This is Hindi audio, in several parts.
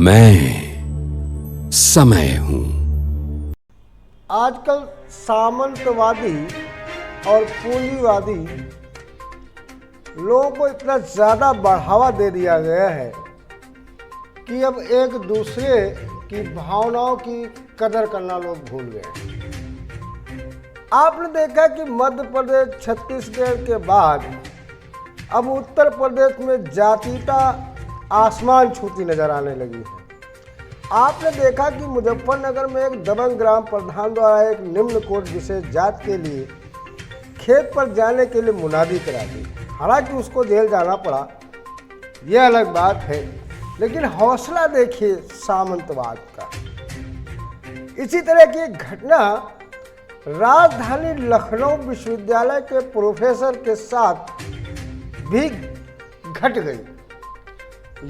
मैं समय हूं। आजकल सामंतवादी और पूंजीवादी लोगों को इतना ज़्यादा बढ़ावा दे दिया गया है कि अब एक दूसरे की भावनाओं की कदर करना लोग भूल गए। आपने देखा कि मध्य प्रदेश छत्तीसगढ़ के बाद अब उत्तर प्रदेश में जातीयता आसमान छूती नजर आने लगी है। आपने देखा कि मुजफ्फरनगर में एक दबंग ग्राम प्रधान द्वारा एक निम्न कोट विशेष जात के लिए खेत पर जाने के लिए मुनादी करा दी। हालांकि उसको जेल जाना पड़ा, यह अलग बात है, लेकिन हौसला देखिए सामंतवाद का। इसी तरह की एक घटना राजधानी लखनऊ विश्वविद्यालय के प्रोफेसर के साथ भी घट गई।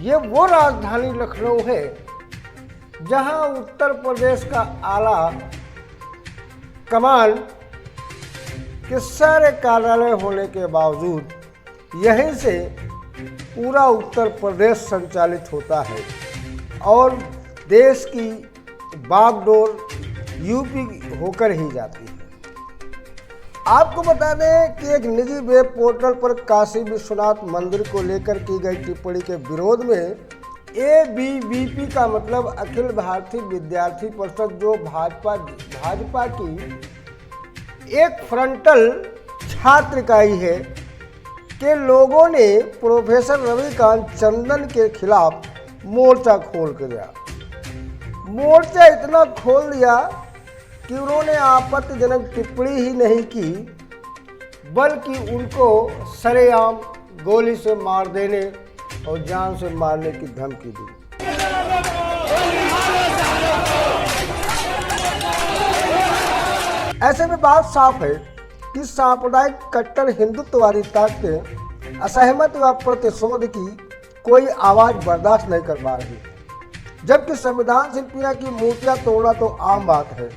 ये वो राजधानी लखनऊ है जहां उत्तर प्रदेश का आला कमान के सारे कार्यालय होने के बावजूद यहीं से पूरा उत्तर प्रदेश संचालित होता है और देश की बागडोर यूपी होकर ही जाती है। आपको बता दें कि एक निजी वेब पोर्टल पर काशी विश्वनाथ मंदिर को लेकर की गई टिप्पणी के विरोध में ABVP का मतलब अखिल भारतीय विद्यार्थी परिषद, जो भाजपा की एक फ्रंटल छात्र इकाई है, के लोगों ने प्रोफेसर रविकांत चंदन के खिलाफ मोर्चा खोल कर दिया। मोर्चा इतना खोल दिया कि उन्होंने आपत्तिजनक टिप्पणी ही नहीं की, बल्कि उनको सरेआम गोली से मार देने और जान से मारने की धमकी दी। ऐसे में बात साफ है कि सांप्रदायिक कट्टर हिंदुत्ववादी ताकतें असहमत व प्रतिशोध की कोई आवाज बर्दाश्त नहीं कर पा रही, जबकि संविधान शिल्पियों की मूर्तियां तोड़ना तो आम बात है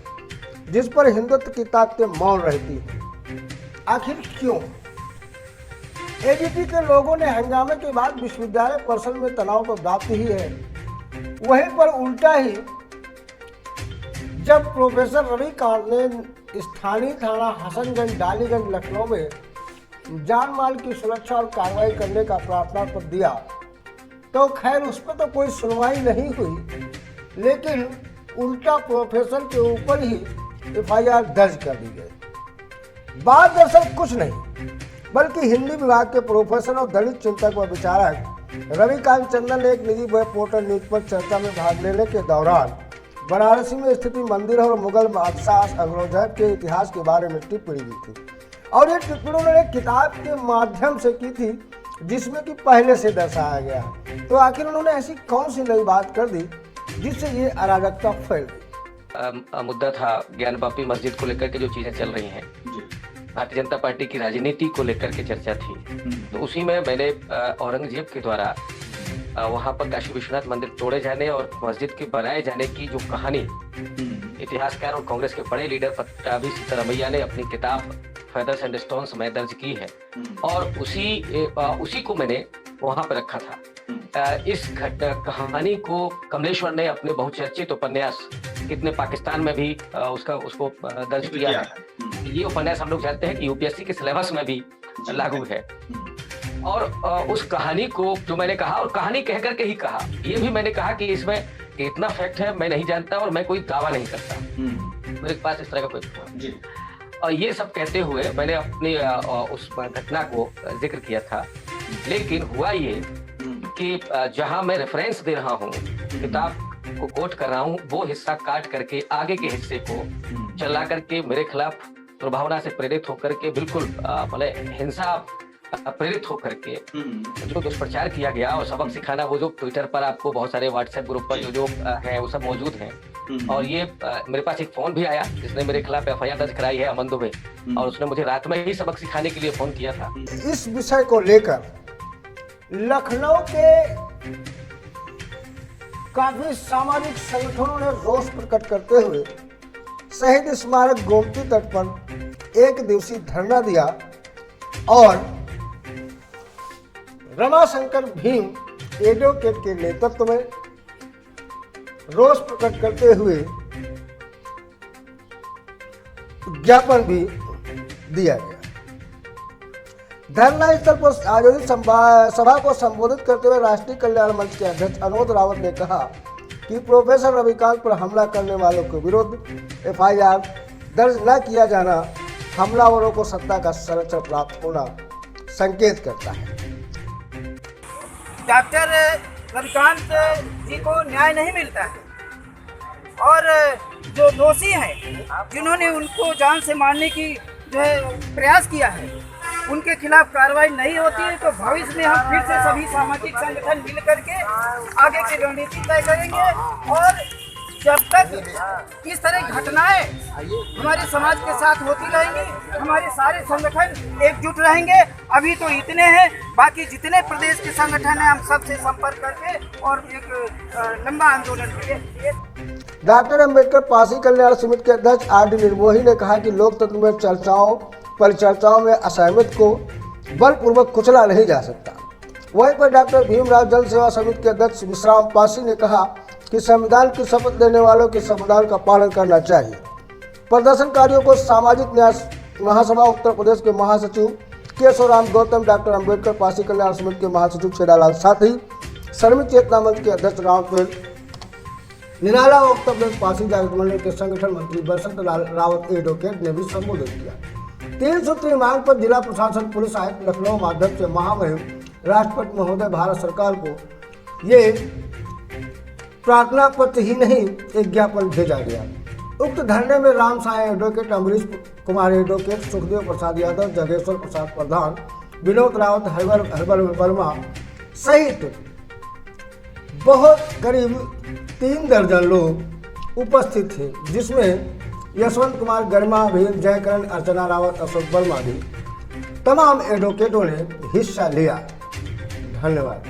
जिस पर हिंदुत्व की ताकतें मौन रहती हैं। आखिर क्यों? ABP के लोगों ने हंगामे के बाद विश्वविद्यालय परिसर में तनाव तो दाती ही है, वहीं पर उल्टा ही जब प्रोफेसर रविकांत ने स्थानीय थाना हसनगंज डालीगंज लखनऊ में जान माल की सुरक्षा और कार्रवाई करने का प्रार्थना पत्र दिया, तो खैर उस पर तो कोई सुनवाई नहीं हुई, लेकिन उल्टा प्रोफेसर के ऊपर ही FIR दर्ज कर दी गई। बात दरअसल कुछ नहीं, बल्कि हिंदी विभाग के प्रोफेसर और दलित चिंतक व विचारक रविकांत चंदन ने एक निजी वेब पोर्टल न्यूज पर चर्चा में भाग लेने के दौरान बनारसी में स्थित मंदिर और मुगल बादशाह औरंगजेब के इतिहास के बारे में टिप्पणी दी थी, और ये टिप्पणी उन्होंने किताब के माध्यम से की थी जिसमें कि पहले से दर्शाया गया। तो आखिर उन्होंने ऐसी कौन सी नई बात कर दी जिससे ये अराजकता फैल गई? मुद्दा था ज्ञानवापी मस्जिद को लेकर के जो चीजें चल रही हैं, भारतीय जनता पार्टी की राजनीति को लेकर के चर्चा थी। तो उसी में मैंने औरंगजेब के द्वारा वहां पर काशी विश्वनाथ मंदिर तोड़े जाने और मस्जिद के बनाए जाने की जो कहानी इतिहासकार और कांग्रेस के बड़े लीडर पट्टाभी सिद्धरमैया ने अपनी किताब फेदर्स एंड स्टोन्स में दर्ज की है, और उसी को मैंने वहां पर रखा था। इस कहानी को कमलेश्वर ने अपने बहुचर्चित उपन्यास कितने पाकिस्तान में भी उसको दर्ज किया है। ये उपन्यास हम लोग जानते हैं कि UPSC के सिलेबस में भी लागू है। और उस कहानी को जो मैंने कहा, और कहानी कह करके ही कहा, ये भी मैंने कहा कि इसमें कितना फैक्ट है मैं नहीं जानता और मैं कोई दावा नहीं करता, मेरे पास इस तरह का कोई। और ये सब कहते हुए मैंने अपनी उस घटना को जिक्र किया था। लेकिन हुआ ये कि जहां मैं रेफरेंस दे रहा हूँ, किताब को कोट कर रहा हूँ, वो हिस्सा काट करके आगे के हिस्से को चला करके मेरे खिलाफ प्रभावना से प्रेरित होकर के, बिल्कुल मतलब हिंसा प्रेरित होकर के जो दुष्प्रचार किया गया और सबक सिखाना, वो जो ट्विटर पर आपको बहुत सारे व्हाट्सएप ग्रुप पर जो है वो सब मौजूद हैं। और ये मेरे पास एक फोन भी आया जिसने मेरे खिलाफ FIR दर्ज कराई है अमन दुबे, और उसने मुझे रात में ही सबक सिखाने के लिए फोन किया था। इस विषय को लेकर लखनऊ के काफी सामाजिक संगठनों ने रोष प्रकट करते हुए शहीद स्मारक गोमती तट पर एक दिवसीय धरना दिया और रमाशंकर भीम एडवोकेट के नेतृत्व में रोष प्रकट करते हुए ज्ञापन भी दिया गया। धरना स्थल पर आयोजित सभा को संबोधित करते हुए राष्ट्रीय कल्याण मंच के अध्यक्ष अनुज रावत ने कहा कि प्रोफेसर रविकांत पर हमला करने वालों के विरुद्ध FIR दर्ज न किया जाना हमलावरों को सत्ता का संरक्षण प्राप्त होना संकेत करता है। डॉक्टर रविकांत जी को न्याय नहीं मिलता है और जो दोषी हैं जिन्होंने उनको जान से मारने की जो है प्रयास किया है उनके खिलाफ कार्रवाई नहीं होती है तो भविष्य में हम फिर से सभी सामाजिक संगठन मिल करके आगे की रणनीति तय करेंगे और जब तक इस तरह की घटनाएं हमारे समाज के साथ होती रहेंगी हमारे सारे संगठन एकजुट रहेंगे। अभी तो इतने हैं, बाकी जितने प्रदेश के संगठन हैं हम सबसे संपर्क करके और एक लंबा आंदोलन करेंगे। डॉक्टर अंबेडकर पासी कल्याण समिति के अध्यक्ष RD निर्मोही ने कहा कि लोकतंत्र में चर्चाओं परिचर्चाओं में असहमत को बलपूर्वक कुचला नहीं जा सकता। वहीं पर डॉक्टर भीमराव जन सेवा समिति के अध्यक्ष विश्राम पासी ने कहा कि संविधान की शपथ लेने वालों के संविधान का पालन करना चाहिए। प्रदर्शनकारियों को सामाजिक न्याय महासभा उत्तर प्रदेश के महासचिव केशवराम गौतम, डॉक्टर अंबेडकर पासी कल्याण समिति के महासचिव छेड़ालाल साथी, श्रमिक चेतना मंच के अध्यक्ष रामफेल निराला व उत्तर प्रदेश पासी जागृत मंडल के संगठन मंत्री बसंत लाल रावत एडवोकेट ने भी संबोधित किया। 3 सूत्री मांग पर जिला प्रशासन पुलिस आयुक्त लखनऊ माध्यम से महामहिम राष्ट्रपति महोदय भारत सरकार को ये प्रार्थना पत्र ही नहीं एक ज्ञापन भेजा गया। उक्त धरने में राम साय एडवोकेट, अमरीश कुमार एडवोकेट, सुखदेव प्रसाद यादव, जगेश्वर प्रसाद प्रधान, विनोद रावत, हर्बल वर्मा सहित बहुत करीब 3 दर्जन लोग उपस्थित थे, जिसमें यशवंत कुमार गर्मा भी, जयकरण, अर्चना रावत, अशोक वर्मा भी तमाम एडवोकेटों ने हिस्सा लिया। धन्यवाद।